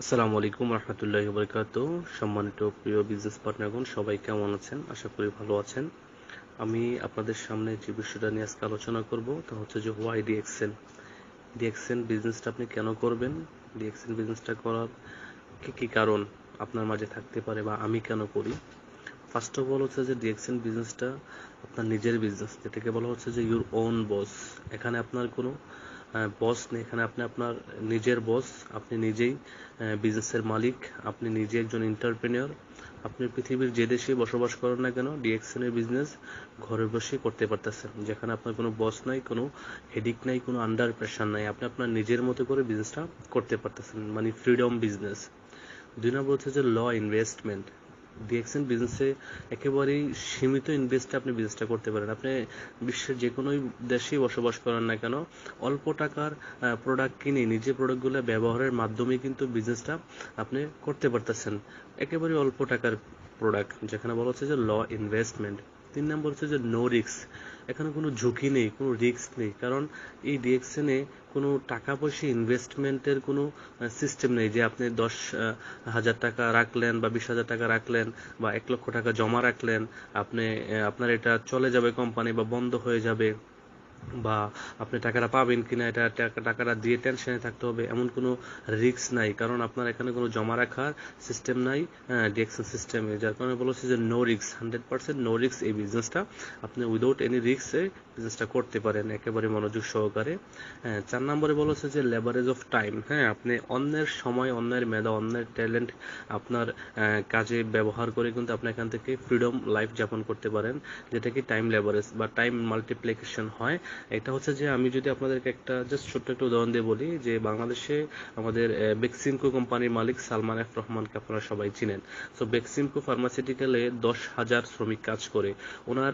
আসসালামু আলাইকুম রহমতুল্লাহি ওয়া বারাকাতুহু। সম্মানিত প্রিয় বিজনেস পার্টনারগণ, সবাই কেমন আছেন? আশা করি ভালো আছেন। আমি আপনাদের সামনে যে বিষয়টা নিয়ে আজকে আলোচনা করব তা হচ্ছে যে হোয়াই ডিএক্সএন। ডিএক্সএন বিজনেসটা আপনি কেন করবেন? ডিএক্সএন বিজনেসটা করার কি কি কারণ আপনার মাঝে থাকতে পারে বা আমি কেন করি? ফার্স্ট অফ অল হচ্ছে যে ডিএক্সএন বিজনেসটা আপনার নিজের বিজনেস, যেটাকে বলা হচ্ছে যে ইউর ওন বস। এখানে আপনার কোনো বস নেই, এখানে আপনি আপনার নিজের বস। আপনি নিজেই বিজনেসের মালিক, আপনি নিজে একজন এন্টারপ্রেনিয়র। আপনি পৃথিবীর যে দেশে বসবাস করেন না কেন, ডিএক্সএন এর বিজনেস ঘরে বসে করতে পারতেছেন, যেখানে আপনার কোনো বস নাই, কোনো হেডিক নাই, কোনো আন্ডার প্রেশার নাই। আপনি আপনার নিজের মতো করে বিজনেসটা করতে পারতেছেন, মানে ফ্রিডম বিজনেস। 2 নম্বর হচ্ছে যে ল ইনভেস্টমেন্ট। ডিএক্সএন বিজনেসে একেবারেই সীমিত ইনভেস্টে আপনি বিজনেসটা করতে পারেন। আপনি বিশ্বের যে কোনো দেশেই বসবাস করেন না কেন, অল্প টাকার প্রোডাক্ট কিনে নিজে প্রোডাক্টগুলো ব্যবহারের মাধ্যমে কিন্তু বিজনেসটা আপনি করতে পারতেছেন। একেবারে অল্প টাকার প্রোডাক্ট, যেখানে বলা হচ্ছে যে ল ইনভেস্টমেন্ট। 3 নম্বর হচ্ছে যে নো রিস্ক। এখানে কোনো ঝুঁকি নেই, কোনো রিস্ক নেই, কারণ এই ডিএক্সএনে কোনো টাকা পয়সা ইনভেস্টমেন্টের কোনো সিস্টেম নেই যে আপনি 10,000 টাকা রাখলেন বা 20,000 টাকা রাখলেন বা 1 লক্ষ টাকা জমা রাখলেন, আপনি আপনার এটা চলে যাবে কোম্পানি বা বন্ধ হয়ে যাবে, বা আপনি টাকাটা পাবেন কিনা এটা টাকাটা দিয়ে টেনশনে থাকতে হবে, এমন কোনো রিস্ক নাই, কারণ আপনার এখানে কোনো জমা রাখার সিস্টেম নাই ডিএক্সএন সিস্টেমে। যার কারণে বলেছে যে নো রিস্ক, 100% নো রিস্ক এই বিজনেসটা। আপনি উইদাউট এনি রিস্কে বিজনেসটা করতে পারেন একেবারে মনোযোগ সহকারে। 4 নম্বরে বলেছে যে লেভারেজ অফ টাইম। হ্যাঁ, আপনি অন্যের সময়, অন্যের মেধা, অন্যের ট্যালেন্ট আপনার কাজে ব্যবহার করে কিন্তু আপনি এখান থেকে ফ্রিডম লাইফ যাপন করতে পারেন, যেটা কি টাইম লেভারেজ বা টাইম মাল্টিপ্লিকেশন হয়। এটা হচ্ছে যে আমি যদি আপনাদেরকে একটা জাস্ট ছোট্ট একটা উদাহরণ দিয়ে বলি, যে বাংলাদেশে আমাদের বেক্সিমকো কোম্পানির মালিক সালমান এফ রহমানকে আপনারা সবাই চিনেন। সো বেক্সিমকো ফার্মাসিউটিক্যালে 10,000 শ্রমিক কাজ করে। ওনার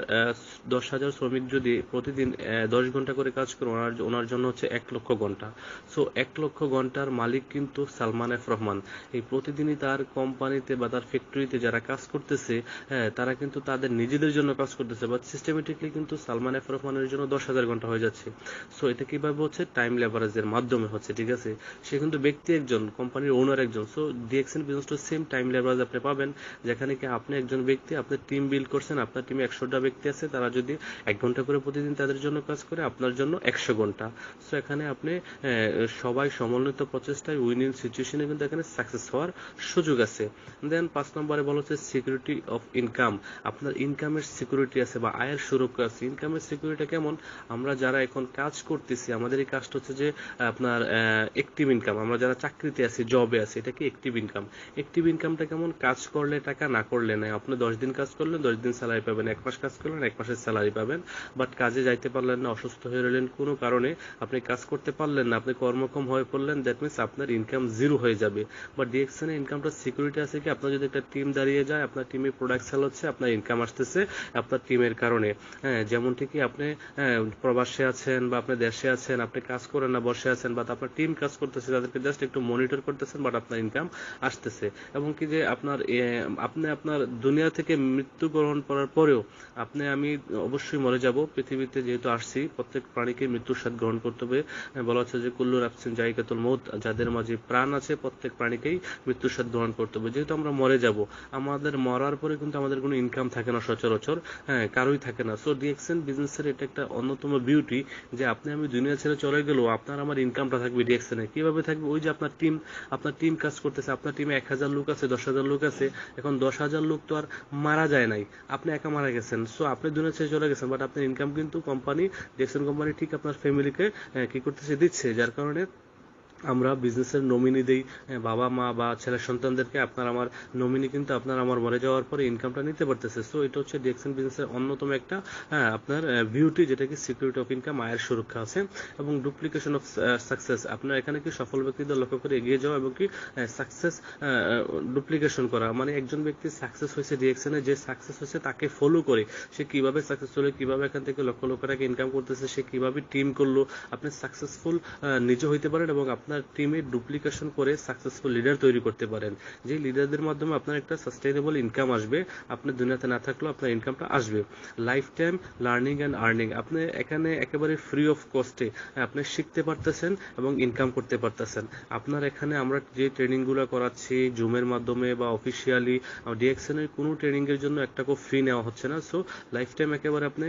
10,000 শ্রমিক যদি প্রতিদিন 10 ঘন্টা করে কাজ করে, ওনার জন্য হচ্ছে 1 লক্ষ ঘন্টা। সো 1 লক্ষ ঘন্টার মালিক কিন্তু সালমান এফ রহমান। এই প্রতিদিনই তার কোম্পানিতে বা তার ফ্যাক্টরিতে যারা কাজ করতেছে, হ্যাঁ, তারা কিন্তু তাদের নিজেদের জন্য কাজ করতেছে, বাট সিস্টেমেটিকলি কিন্তু সালমান এফ রহমানের জন্য 10,000 ঘন্টা হয়ে যাচ্ছে। সো এটা কিভাবে হচ্ছে? টাইম লেভারেজের মাধ্যমে হচ্ছে, ঠিক আছে? সে কিন্তু ব্যক্তি একজন, কোম্পানির ওনার একজন। সো ডিএক্সএন বিজনেসটা সেম টাইম লেভারেজ আপনি পাবেন, যেখানে কি আপনি একজন ব্যক্তি, আপনার টিম বিল্ড করছেন, আপনার টিমে 100টা ব্যক্তি আছে, তারা যদি 1 ঘন্টা করে প্রতিদিন তাদের জন্য কাজ করে, আপনার জন্য 100 ঘন্টা। সো এখানে আপনি সবাই সমন্বিত প্রচেষ্টায় উইনিং সিচুয়েশনে কিন্তু এখানে সাকসেস হওয়ার সুযোগ আছে। দেন 5 নম্বরে বলা হচ্ছে সিকিউরিটি অফ ইনকাম। আপনার ইনকামের সিকিউরিটি আছে বা আয়ের সুরক্ষা আছে। ইনকামের সিকিউরিটি কেমন? আমরা যারা এখন কাজ করতেছি, আমাদের এই কাজটা হচ্ছে যে আপনার অ্যাক্টিভ ইনকাম। আমরা যারা চাকরিতে আছি, জবে আছি, এটা কি অ্যাক্টিভ ইনকাম। অ্যাক্টিভ ইনকামটা কেমন? কাজ করলে টাকা, না করলে নাই। আপনি 10 দিন কাজ করলেন, 10 দিন স্যালারি পাবেন। 1 মাস কাজ করলেন, 1 মাসের স্যালারি পাবেন। বাট কাজে যাইতে পারলেন না, অসুস্থ হয়ে রইলেন কোনো কারণে, আপনি কাজ করতে পারলেন না, আপনি কর্মক্ষম হয়ে পড়লেন, দ্যাট মিনস আপনার ইনকাম জিরো হয়ে যাবে। বাট ডিএক্সএন ইনকামটা সিকিউরিটি আছে কি? আপনার যদি একটা টিম দাঁড়িয়ে যায়, আপনার টিমে প্রোডাক্ট সেল হচ্ছে, আপনার ইনকাম আসতেছে আপনার টিমের কারণে। হ্যাঁ, যেমন ঠিকই আপনি প্রবাসে আছেন বা আপনি দেশে আছেন, আপনি কাজ করেন না, বসে আছেন, বা আপনার টিম কাজ করতেছে, তাদেরকে জাস্ট একটু মনিটর করতেছেন, বাট আপনার ইনকাম আসতেছে। এবং কি যে আপনি আপনার দুনিয়া থেকে মৃত্যুবরণ করার পরেও আমি অবশ্যই মরে যাব। পৃথিবীতে যেহেতু আসছি, প্রত্যেক প্রাণীকে মৃত্যুর স্বাদ গ্রহণ করতে হবে। বলা হচ্ছে যে কুল্লু নাফসিন যায়কাতুল মউত, যাদের মাঝে প্রাণ আছে প্রত্যেক প্রাণীকেই মৃত্যুর স্বাদ গ্রহণ করতে হবে। যেহেতু আমরা মরে যাব, আমাদের মরার পরে কিন্তু আমাদের কোনো ইনকাম থাকে না সচরাচর, হ্যাঁ, কারোই থাকে না। সো ডিএক্সএন বিজনেসের এটা একটা অন্যতম বিউটি, যে আমি দুনিয়া ছেড়ে চলে গেলেও আপনার আমার ইনকামটা থাকবে ডিএক্সএন এ। কিভাবে থাকবে? ওই যে আপনার টিম কাজ করতেছে, আপনার টিমে 1,000 লোক আছে, 10,000 লোক আছে। এখন 10,000 লোক তো আর মারা যায় নাই, আপনি একা মারা গেছেন। সো আপনি দুনিয়া ছেড়ে চলে গেছেন, বাট আপনার ইনকাম কিন্তু কোম্পানি, ডিএক্সএন কোম্পানি ঠিক আপনার ফ্যামিলিকে কি করতেছে? দিচ্ছে। যার কারণে আমরা বিজনেসের নমিনি দেই, বাবা মা বা ছেলে সন্তানদেরকে। আপনার আমার নমিনি কিন্তু আপনার আমার মরে যাওয়ার পরে ইনকামটা নিতে পারতেছে। সো এটা হচ্ছে ডিএক্সএন বিজনেসের অন্যতম একটা আপনার বিউটি, যেটা কি সিকিউরিটি অফ ইনকাম, আয়ের সুরক্ষা আছে। এবং ডুপ্লিকেশন অফ সাকসেস। আপনার এখানে কি সফল ব্যক্তিদের লক্ষ্য করে এগিয়ে যাওয়া এবং কি সাকসেস ডুপ্লিকেশন করা, মানে একজন ব্যক্তি সাকসেস হয়েছে ডিএক্সএনে, যে সাকসেস হয়েছে তাকে ফলো করে সে কিভাবে সাকসেস হলো, কিভাবে এখান থেকে লক্ষ লক্ষ টাকা ইনকাম করতেছে, সে কিভাবে টিম করলো, আপনি সাকসেসফুল নিজে হইতে পারেন এবং আপনার আপনার টিমে ডুপ্লিকেশন করে সাকসেসফুল লিডার তৈরি করতে পারেন, যে লিডারদের মাধ্যমে আপনার একটা সাস্টেইনেবল ইনকাম আসবে, আপনি দুনিয়াতে না থাকলেও আপনার ইনকামটা আসবে। Life time learning and earning, আপনি এখানে একেবারে ফ্রি অফ কস্টে আপনি শিখতে পারতেছেন এবং ইনকাম করতে পারতেছেন। আপনার এখানে আমরা যে ট্রেনিংগুলো করাচ্ছি জুমের মাধ্যমে বা অফিসিয়ালি, ডিএক্সএন এর কোনো ট্রেনিং এর জন্য একটা ফি নেওয়া হচ্ছে না। সো লাইফ টাইম একেবারে আপনি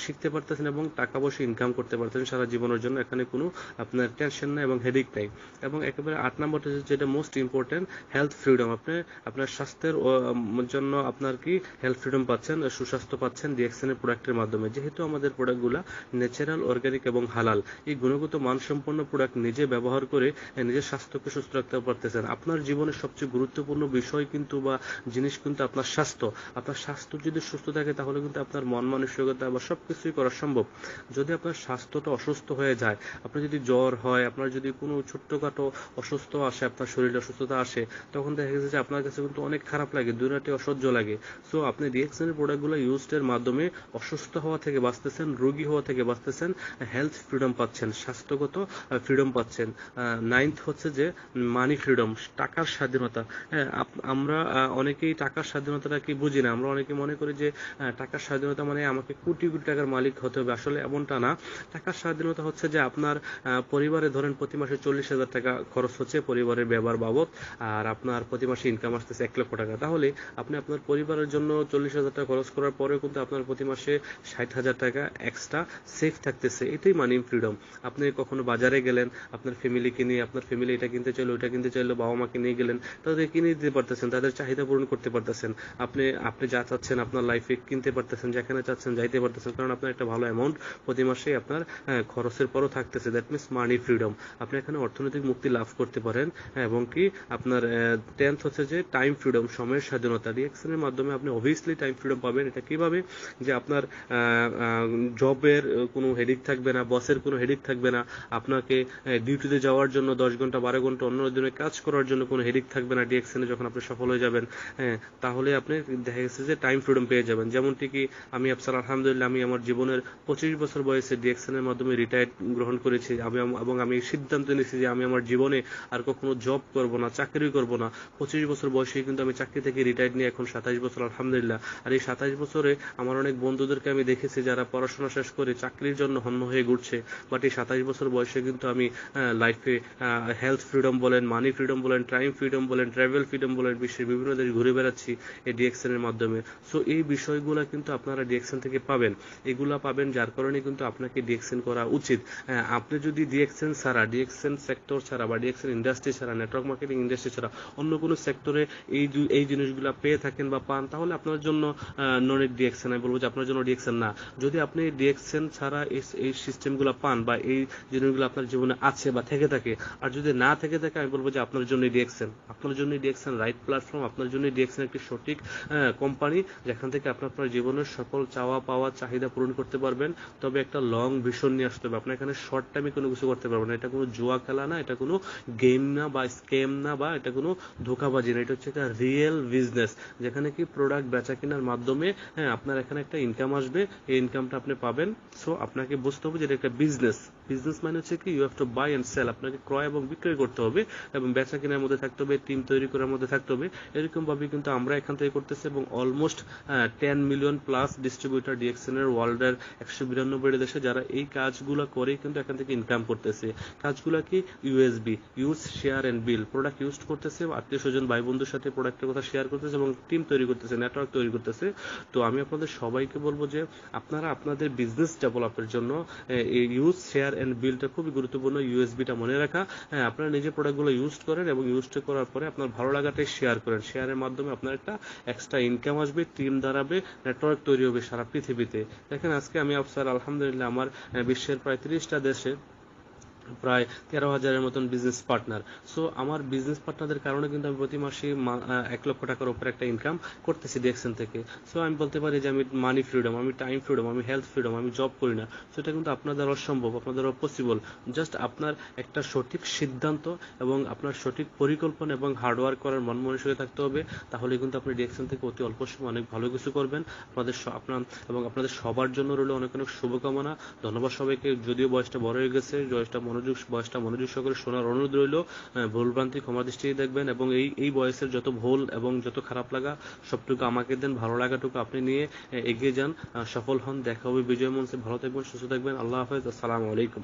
শিখতে পারতেছেন এবং টাকা পয়সা ইনকাম করতে পারতেছেন সারা জীবনের জন্য। এখানে কোনো আপনার টেনশন নাই এবং হেডেক নাই। এবং একেবারে 8 নম্বরটা যেটা মোস্ট ইম্পর্টেন্ট, হেলথ ফ্রিডম। আপনি আপনার স্বাস্থ্যের জন্য আপনার কি হেলথ ফ্রিডম পাচ্ছেন, সুস্বাস্থ্য পাচ্ছেন ডিএক্সএন এর প্রোডাক্টের মাধ্যমে। যেহেতু আমাদের প্রোডাক্টগুলো ন্যাচারাল, অর্গানিক এবং হালাল, এই গুণগত মানসম্পন্ন প্রোডাক্ট নিজে ব্যবহার করে নিজের স্বাস্থ্যকে সুস্থ রাখতে পারতেছেন। আপনার জীবনের সবচেয়ে গুরুত্বপূর্ণ বিষয় কিন্তু বা জিনিস কিন্তু আপনার স্বাস্থ্য। আপনার স্বাস্থ্য যদি সুস্থ থাকে তাহলে কিন্তু আপনার মন মানসিকতা বা সবকিছুই করা সম্ভব। যদি আপনার স্বাস্থ্যটা অসুস্থ হয়ে যায়, আপনার যদি জ্বর হয়, আপনার যদি কোনো ছোট্টখাটো অসুস্থ আসে, আপনার শরীরে অসুস্থতা আসে, তখন দেখা গেছে যে আপনার কাছে কিন্তু অনেক খারাপ লাগে, দুরাটি অসহ্য লাগে। সো আপনি ডিএক্সএন এর প্রোডাক্টগুলো ইউজের মাধ্যমে অসুস্থ হওয়া থেকে বাঁচতেছেন, রোগী হওয়া থেকে বাঁচতেছেন, হেলথ ফ্রিডম পাচ্ছেন, স্বাস্থ্যগত ফ্রিডম পাচ্ছেন। 9th হচ্ছে যে মানি ফ্রিডম, টাকার স্বাধীনতা। হ্যাঁ, আমরা অনেকেই টাকার স্বাধীনতাটা কি বুঝি না। আমরা অনেকে মনে করি যে টাকার স্বাধীনতা মানে আমাকে কোটি কোটি টাকার মালিক হতে হবে। আসলে এমনটা না। টাকার স্বাধীনতা হচ্ছে যে আপনার পরিবারে ধরেন প্রতি মাসে 40,000 টাকা খরচ হচ্ছে পরিবারের ব্যবহার বাবদ, আর আপনার প্রতি মাসে ইনকাম আসতেছে 1 লক্ষ টাকা। তাহলে আপনি আপনার পরিবারের জন্য 40,000 টাকা খরচ করার পরেও কিন্তু আপনার প্রতি মাসে 60,000 টাকা এক্সট্রা সেফ থাকতেছে। এটাই মানি ফ্রিডম। আপনি কখনো বাজারে গেলেন, আপনার ফ্যামিলিকে নিয়ে, আপনার ফ্যামিলি এটা কিনতে চাইলো, ওইটা কিনতে চাইলো, বাবা মাকে নিয়ে গেলেন, তাদের কিনে দিতে পারতেছেন, তাদের চাহিদা পূরণ করতে পারতেছেন। আপনি আপনি যা চাচ্ছেন আপনার লাইফে কিনতে পারতেছেন, যেখানে চাচ্ছেন যাইতে পারতেছেন, কারণ আপনার একটা ভালো অ্যামাউন্ট প্রতি মাসে আপনার খরচের পরও থাকতেছে। That means money freedom. আপনি এখানে অর্থনৈতিক মুক্তি লাভ করতে পারেন। এবং কি আপনার 10th হচ্ছে যে টাইম ফ্রিডম, সময়ের স্বাধীনতা। ডিএক্সএন এর মাধ্যমে আপনি অবভিয়াসলি টাইম ফ্রিডম পাবেন। এটা কিভাবে? যে আপনার জবের কোনো হেডিক থাকবে না, বসের কোনো হেডিক থাকবে না, আপনাকে ডিউটিতে যাওয়ার জন্য 10 ঘন্টা 12 ঘন্টা অন্য দিনে কাজ করার জন্য কোনো হেডিক থাকবে না। ডিএক্সএন এ যখন আপনি সফল হয়ে যাবেন, তাহলে আপনি দেখা গেছে যে টাইম ফ্রিডম পেয়ে যাবেন। যেমনটি কি আমি আফসার আলহামদুলিল্লাহ, আমি আমার জীবনের 25 বছর বয়সে ডিএক্সএন এর মাধ্যমে রিটায়ার্ড গ্রহণ করেছি। এবং আমি সিদ্ধান্ত নিয়েছি যে আমি আমার জীবনে আর কখনো জব করব না, চাকরি করব না। 25 বছর বয়সে কিন্তু আমি চাকরি থেকে রিটায়ার্ড নিয়ে এখন 27 বছর আলহামদুলিল্লাহ। আর এই 27 বছরে আমার অনেক বন্ধুদেরকে আমি দেখেছি যারা পড়াশোনা শেষ করে চাকরির জন্য হন্য হয়ে ঘুরছে, বাট এই 27 বছর বয়সে কিন্তু আমি লাইফে হেলথ ফ্রিডম বলেন, মানি ফ্রিডম বলেন, টাইম ফ্রিডম বলেন, ট্রাভেল ফ্রিডম বলেন, বিশ্বের বিভিন্ন দেশ ঘুরে বেড়াচ্ছি এই ডিএক্সএন এর মাধ্যমে। সো এই বিষয়গুলো কিন্তু আপনারা ডিএক্সএন থেকে পাবেন। এগুলা পাবেন যার কারণে কিন্তু আপনাকে ডিএক্সএন করা উচিত। আপনি যদি ডিএক্সএন ছাড়া, ডিএক্সএন সেক্টর ছাড়া বা ডিএক্সএন ইন্ডাস্ট্রি ছাড়া, নেটওয়ার্ক মার্কেটিং ইন্ডাস্ট্রি ছাড়া অন্য কোনো সেক্টরে এই জিনিসগুলো পেয়ে থাকেন বা পান, তাহলে আপনার জন্য নন ডিএক্সএন। আমি বলবো যে আপনার জন্য ডিএক্সএন না। যদি আপনি ডিএক্সএন ছাড়া এই সিস্টেমগুলো পান বা এই জিনিসগুলো আপনার জীবনে আছে বা থেকে থাকে, আর যদি না থেকে থাকে, আমি বলবো যে আপনার জন্য ডিএক্সএন, আপনার জন্য ডিএক্সএন রাইট প্ল্যাটফর্ম, আপনার জন্য ডিএক্সএন একটি সঠিক কোম্পানি, যেখান থেকে আপনি আপনার জীবনের সকল চাওয়া পাওয়া চাহিদা পূরণ করতে পারবেন। তবে একটা লং ভিশন নিয়ে আসতে হবে। আপনার এখানে শর্ট টাইমে কোনো কিছু করতে পারবেন না। এটা কোনো জুয়া খেলা না, এটা কোনো গেম না বা স্ক্যাম না, বা এটা কোনো ধোঁকাবাজি না। এটা হচ্ছে একটা রিয়েল বিজনেস, যেখানে কি প্রোডাক্ট বেচা কেনার মাধ্যমে আপনার এখানে একটা ইনকাম আসবে, এই ইনকামটা আপনি পাবেন। সো আপনাকে বুঝতে হবে যে এটা একটা বিজনেস। বিজনেস মানে হচ্ছে কি you have to buy and sell. আপনাকে ক্রয় এবং বিক্রয় করতে হবে এবং বেচা কেনার মধ্যে থাকতে হবে, টিম তৈরি করার মধ্যে থাকতে হবে। এরকম ভাবে কিন্তু আমরা এখান থেকে করতেছি এবং almost 10 million plus distributor DXN এর ওয়ার্ল্ডের 192 দেশে যারা এই কাজগুলো করে কিন্তু এখান থেকে ইনকাম করতেছে। কাজগুলো কি? USB, use share and bill, product use করতেছে, আত্মীয় স্বজন ভাই বন্ধুর সাথে প্রোডাক্টের কথা শেয়ার করতেছে এবং টিম তৈরি করতেছে, নেটওয়ার্ক তৈরি করতেছে। তো আমি আপনাদের সবাইকে বলবো যে আপনারা আপনাদের বিজনেস ডেভেলপের জন্য এই ইউজ শেয়ার এন্ড বিলটা খুবই গুরুত্বপূর্ণ। ইউএসবিটা মনে রাখা। আপনারা নিজের প্রোডাক্টগুলো ইউজ করেন এবং ইউজ করার পরে আপনার ভালো লাগাটাই শেয়ার করেন। শেয়ারের মাধ্যমে আপনার একটা এক্সট্রা ইনকাম আসবে, টিম দাঁড়াবে, নেটওয়ার্ক তৈরি হবে সারা পৃথিবীতে। দেখেন আজকে আমি আফসার আলহামদুলিল্লাহ আমার বিশ্বের প্রায় 30টা দেশে প্রায় 13,000-এর মতন বিজনেস পার্টনার। সো আমার বিজনেস পার্টনারদের কারণে কিন্তু আমি প্রতি মাসে 1 লক্ষ টাকার উপরে একটা ইনকাম করতেছি ডিএক্সএন থেকে। সো আমি বলতে পারি যে আমি মানি ফ্রিডম, আমি টাইম ফ্রিডম, আমি হেলথ ফ্রিডম, আমি জব করি না। সো এটা কিন্তু আপনার দ্বারা অসম্ভব, আপনার দ্বারা পসিবল। জাস্ট আপনার একটা সঠিক সিদ্ধান্ত এবং আপনার সঠিক পরিকল্পনা এবং হার্ডওয়ার্ক করার মন মানসিকতা থাকতে হবে। তাহলে কিন্তু আপনি ডিএক্সএন থেকে অতি অল্প সময় অনেক ভালো কিছু করবেন। আপনাদের সবার জন্য রইল অনেক অনেক শুভকামনা। ধন্যবাদ সবাইকে। যদিও বয়সটা বড় হয়ে গেছে, বয়সটা বয়সটা মনোযোগ সহকারে শোনার অনুরোধ রইল। ভুলভ্রান্তি ক্ষমা দৃষ্টিতে দেখবেন এবং এই বয়সের যত ভুল এবং যত খারাপ লাগা সবটুকু আমাকে দেন, ভালো লাগাটুকু আপনি নিয়ে এগিয়ে যান, সফল হন। দেখা হবে বিজয় মঞ্চে। ভালো থাকবেন, সুস্থ থাকবেন। আল্লাহ হাফেজ। আসসালামু আলাইকুম।